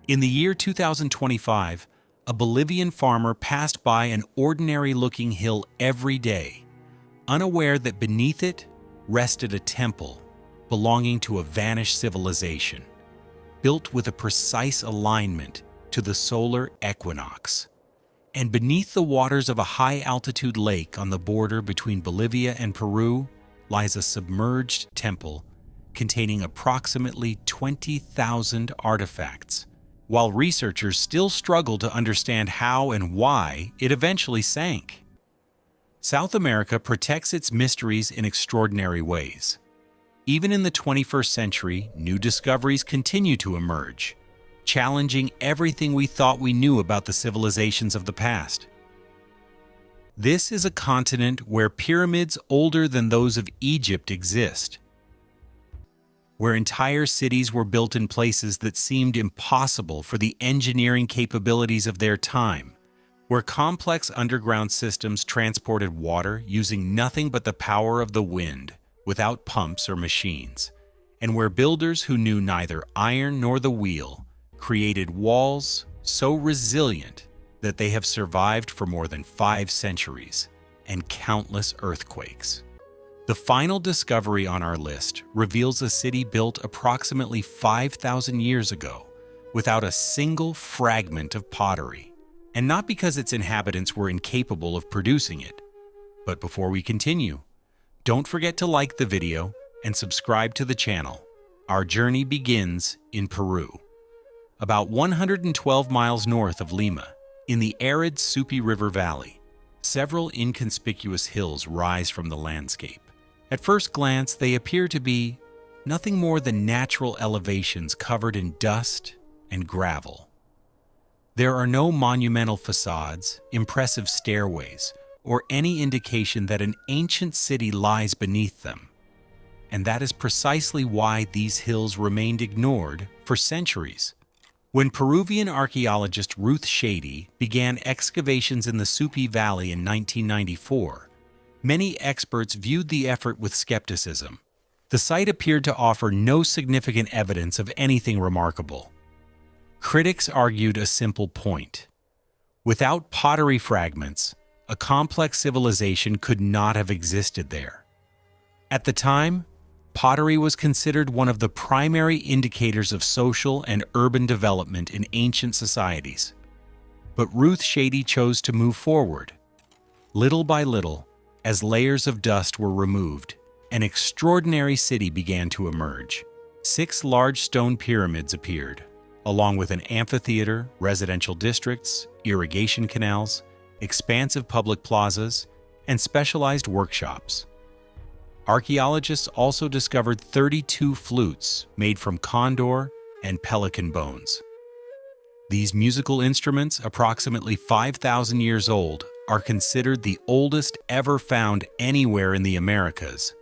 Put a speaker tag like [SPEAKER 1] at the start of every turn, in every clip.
[SPEAKER 1] In the year 2025, a Bolivian farmer passed by an ordinary-looking hill every day, unaware that beneath it rested a temple belonging to a vanished civilization, built with a precise alignment to the solar equinox. And beneath the waters of a high-altitude lake on the border between Bolivia and Peru lies a submerged temple containing approximately 20,000 artifacts, while researchers still struggle to understand how and why it eventually sank. South America protects its mysteries in extraordinary ways. Even in the 21st century, new discoveries continue to emerge, challenging everything we thought we knew about the civilizations of the past. This is a continent where pyramids older than those of Egypt exist, where entire cities were built in places that seemed impossible for the engineering capabilities of their time, where complex underground systems transported water using nothing but the power of the wind, without pumps or machines, and where builders who knew neither iron nor the wheel created walls so resilient that they have survived for more than 5 centuries and countless earthquakes. The final discovery on our list reveals a city built approximately 5,000 years ago without a single fragment of pottery, and not because its inhabitants were incapable of producing it. But before we continue, don't forget to like the video and subscribe to the channel. Our journey begins in Peru. About 112 miles north of Lima, in the arid Supi River Valley, several inconspicuous hills rise from the landscape. At first glance, they appear to be nothing more than natural elevations covered in dust and gravel. There are no monumental facades, impressive stairways, or any indication that an ancient city lies beneath them. And that is precisely why these hills remained ignored for centuries. When Peruvian archaeologist Ruth Shady began excavations in the Supi Valley in 1994, many experts viewed the effort with skepticism. The site appeared to offer no significant evidence of anything remarkable. Critics argued a simple point. Without pottery fragments, a complex civilization could not have existed there. At the time, pottery was considered one of the primary indicators of social and urban development in ancient societies. But Ruth Shady chose to move forward. Little by little, as layers of dust were removed, an extraordinary city began to emerge. 6 large stone pyramids appeared, along with an amphitheater, residential districts, irrigation canals, expansive public plazas, and specialized workshops. Archaeologists also discovered 32 flutes made from condor and pelican bones. These musical instruments, approximately 5,000 years old, are considered the oldest ever found anywhere in the Americas.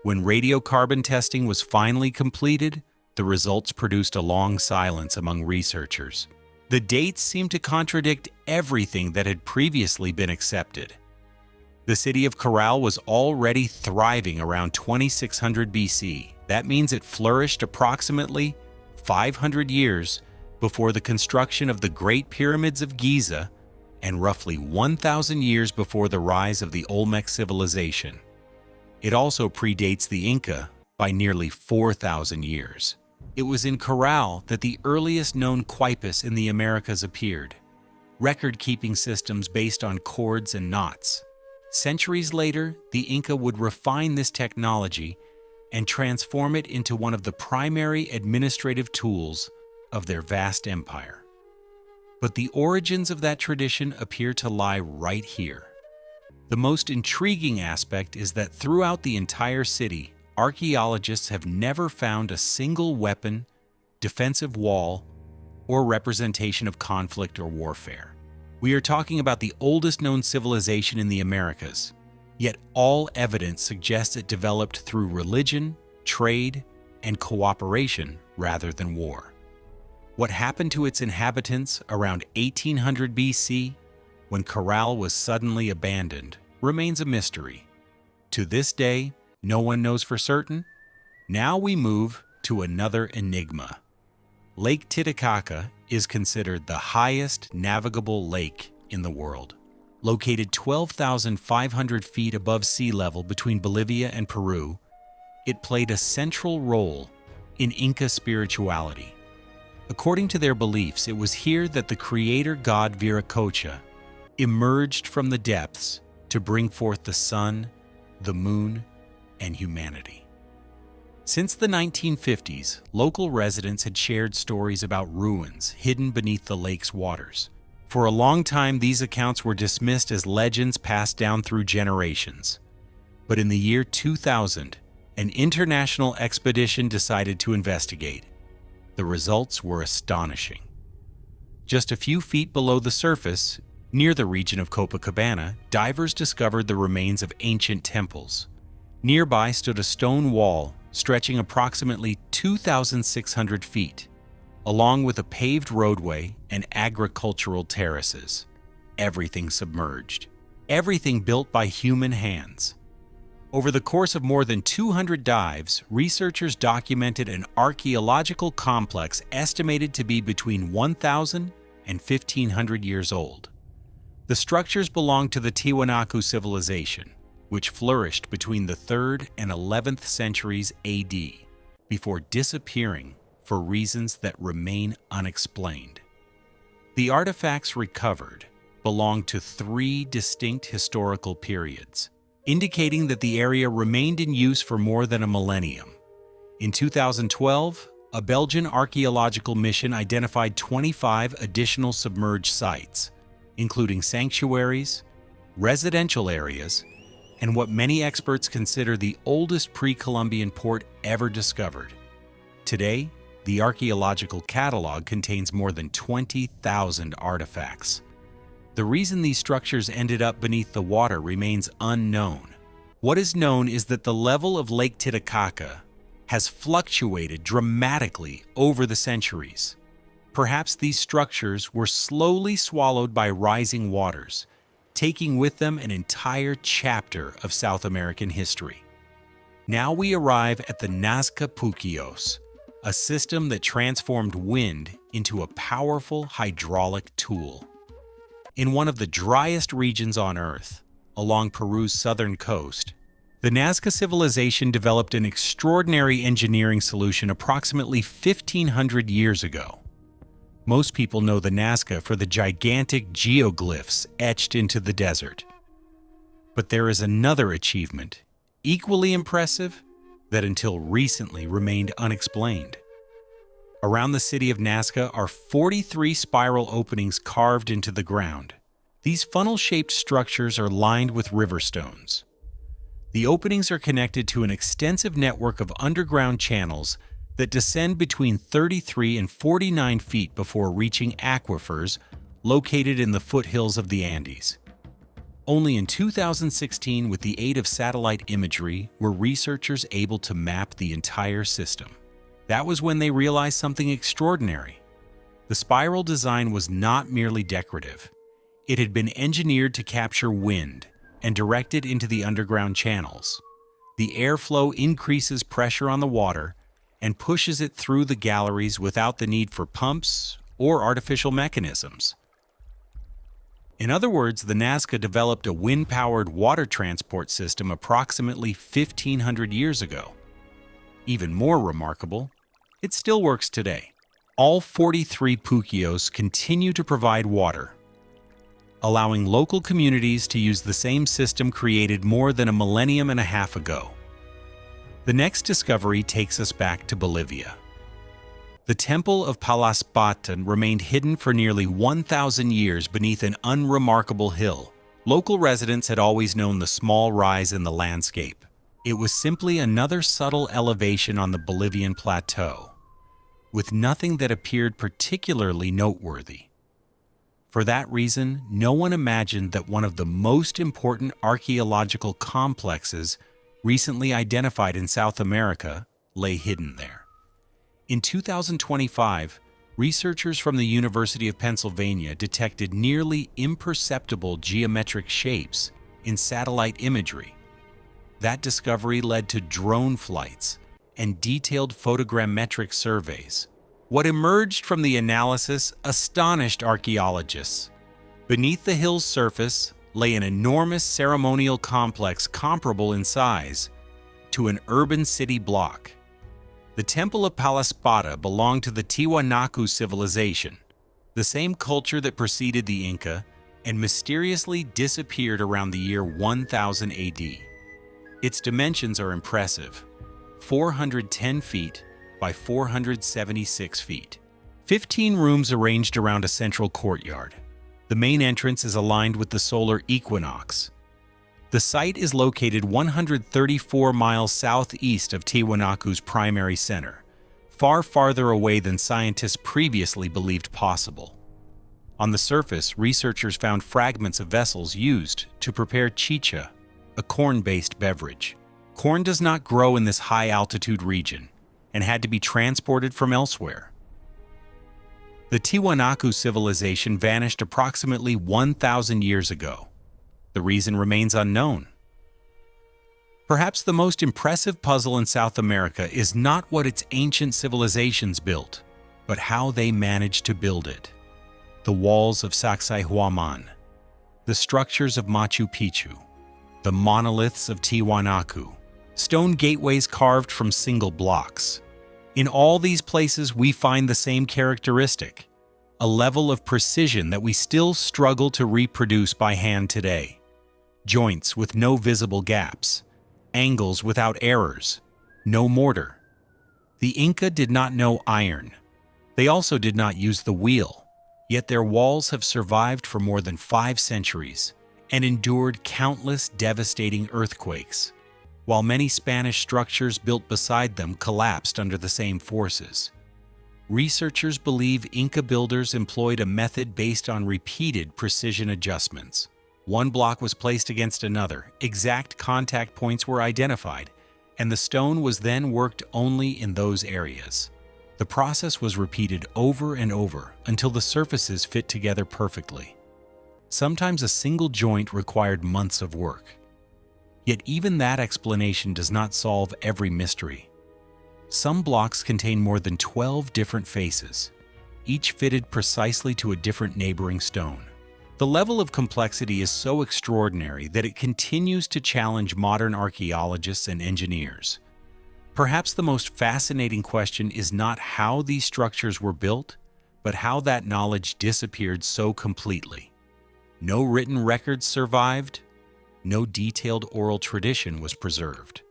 [SPEAKER 1] When radiocarbon testing was finally completed, the results produced a long silence among researchers. The dates seemed to contradict everything that had previously been accepted. The city of Caral was already thriving around 2600 BC. That means it flourished approximately 500 years before the construction of the Great Pyramids of Giza and roughly 1,000 years before the rise of the Olmec civilization. It also predates the Inca by nearly 4,000 years. It was in Caral that the earliest known quipus in the Americas appeared, record-keeping systems based on cords and knots. Centuries later, the Inca would refine this technology and transform it into one of the primary administrative tools of their vast empire. But the origins of that tradition appear to lie right here. The most intriguing aspect is that throughout the entire city, archaeologists have never found a single weapon, defensive wall, or representation of conflict or warfare. We are talking about the oldest known civilization in the Americas, yet all evidence suggests it developed through religion, trade, and cooperation rather than war. What happened to its inhabitants around 1800 BC, when Caral was suddenly abandoned, remains a mystery. To this day, no one knows for certain. Now we move to another enigma. Lake Titicaca is considered the highest navigable lake in the world. Located 12,500 feet above sea level between Bolivia and Peru, it played a central role in Inca spirituality. According to their beliefs, it was here that the creator god Viracocha emerged from the depths to bring forth the sun, the moon, and humanity. Since the 1950s, local residents had shared stories about ruins hidden beneath the lake's waters. For a long time, these accounts were dismissed as legends passed down through generations. But in the year 2000, an international expedition decided to investigate. The results were astonishing. Just a few feet below the surface, near the region of Copacabana, divers discovered the remains of ancient temples. Nearby stood a stone wall stretching approximately 2,600 feet, along with a paved roadway and agricultural terraces. Everything submerged. Everything built by human hands. Over the course of more than 200 dives, researchers documented an archaeological complex estimated to be between 1,000 and 1,500 years old. The structures belong to the Tiwanaku civilization, which flourished between the 3rd and 11th centuries AD, before disappearing for reasons that remain unexplained. The artifacts recovered belong to 3 distinct historical periods, indicating that the area remained in use for more than a millennium. In 2012, a Belgian archaeological mission identified 25 additional submerged sites, including sanctuaries, residential areas, and what many experts consider the oldest pre-Columbian port ever discovered. Today, the archaeological catalog contains more than 20,000 artifacts. The reason these structures ended up beneath the water remains unknown. What is known is that the level of Lake Titicaca has fluctuated dramatically over the centuries. Perhaps these structures were slowly swallowed by rising waters, taking with them an entire chapter of South American history. Now we arrive at the Nazca Puquios, a system that transformed wind into a powerful hydraulic tool. In one of the driest regions on Earth, along Peru's southern coast, the Nazca civilization developed an extraordinary engineering solution approximately 1,500 years ago. Most people know the Nazca for the gigantic geoglyphs etched into the desert. But there is another achievement, equally impressive, that until recently remained unexplained. Around the city of Nazca are 43 spiral openings carved into the ground. These funnel-shaped structures are lined with river stones. The openings are connected to an extensive network of underground channels that descend between 33 and 49 feet before reaching aquifers located in the foothills of the Andes. Only in 2016, with the aid of satellite imagery, were researchers able to map the entire system. That was when they realized something extraordinary. The spiral design was not merely decorative. It had been engineered to capture wind and direct it into the underground channels. The airflow increases pressure on the water and pushes it through the galleries without the need for pumps or artificial mechanisms. In other words, the Nazca developed a wind-powered water transport system approximately 1,500 years ago. Even more remarkable, it still works today. All 43 puquios continue to provide water, allowing local communities to use the same system created more than a millennium and a half ago. The next discovery takes us back to Bolivia. The temple of Palas Batan remained hidden for nearly 1,000 years beneath an unremarkable hill. Local residents had always known the small rise in the landscape. It was simply another subtle elevation on the Bolivian plateau, with nothing that appeared particularly noteworthy. For that reason, no one imagined that one of the most important archaeological complexes recently identified in South America lay hidden there. In 2025, researchers from the University of Pennsylvania detected nearly imperceptible geometric shapes in satellite imagery. That discovery led to drone flights and detailed photogrammetric surveys. What emerged from the analysis astonished archaeologists. Beneath the hill's surface lay an enormous ceremonial complex comparable in size to an urban city block. The Temple of Palaspata belonged to the Tiwanaku civilization, the same culture that preceded the Inca and mysteriously disappeared around the year 1000 AD. Its dimensions are impressive: 410 feet by 476 feet. 15 rooms arranged around a central courtyard. The main entrance is aligned with the solar equinox. The site is located 134 miles southeast of Tiwanaku's primary center, far farther away than scientists previously believed possible. On the surface, researchers found fragments of vessels used to prepare chicha, a corn-based beverage. Corn does not grow in this high-altitude region and had to be transported from elsewhere. The Tiwanaku civilization vanished approximately 1,000 years ago. The reason remains unknown. Perhaps the most impressive puzzle in South America is not what its ancient civilizations built, but how they managed to build it. The walls of Sacsayhuaman, the structures of Machu Picchu, the monoliths of Tiwanaku, stone gateways carved from single blocks. In all these places, we find the same characteristic, a level of precision that we still struggle to reproduce by hand today. Joints with no visible gaps, angles without errors, no mortar. The Inca did not know iron. They also did not use the wheel, yet their walls have survived for more than 5 centuries and endured countless devastating earthquakes, while many Spanish structures built beside them collapsed under the same forces. Researchers believe Inca builders employed a method based on repeated precision adjustments. One block was placed against another, exact contact points were identified, and the stone was then worked only in those areas. The process was repeated over and over until the surfaces fit together perfectly. Sometimes a single joint required months of work. Yet even that explanation does not solve every mystery. Some blocks contain more than 12 different faces, each fitted precisely to a different neighboring stone. The level of complexity is so extraordinary that it continues to challenge modern archaeologists and engineers. Perhaps the most fascinating question is not how these structures were built, but how that knowledge disappeared so completely. No written records survived, no detailed oral tradition was preserved.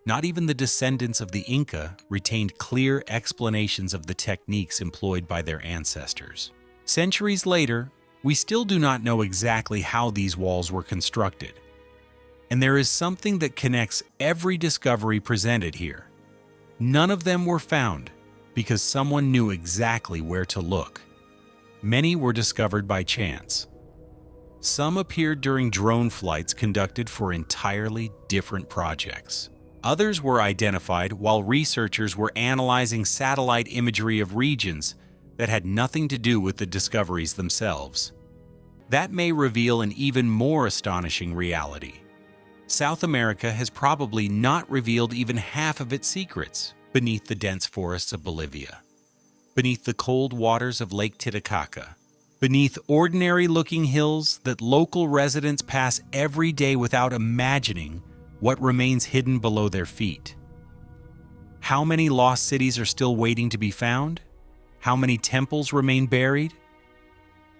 [SPEAKER 1] Not even the descendants of the Inca retained clear explanations of the techniques employed by their ancestors. Centuries later, we still do not know exactly how these walls were constructed. And there is something that connects every discovery presented here. None of them were found because someone knew exactly where to look. Many were discovered by chance. Some appeared during drone flights conducted for entirely different projects. Others were identified while researchers were analyzing satellite imagery of regions that had nothing to do with the discoveries themselves. That may reveal an even more astonishing reality. South America has probably not revealed even half of its secrets beneath the dense forests of Bolivia, beneath the cold waters of Lake Titicaca, beneath ordinary-looking hills that local residents pass every day without imagining what remains hidden below their feet. How many lost cities are still waiting to be found? How many temples remain buried?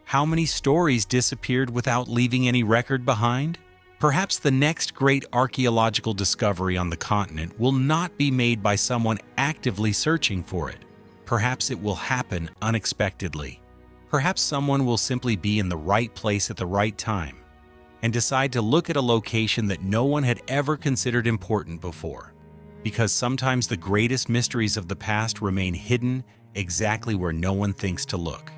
[SPEAKER 1] How many stories disappeared without leaving any record behind? Perhaps the next great archaeological discovery on the continent will not be made by someone actively searching for it. Perhaps it will happen unexpectedly. Perhaps someone will simply be in the right place at the right time and decide to look at a location that no one had ever considered important before. Because sometimes the greatest mysteries of the past remain hidden exactly where no one thinks to look.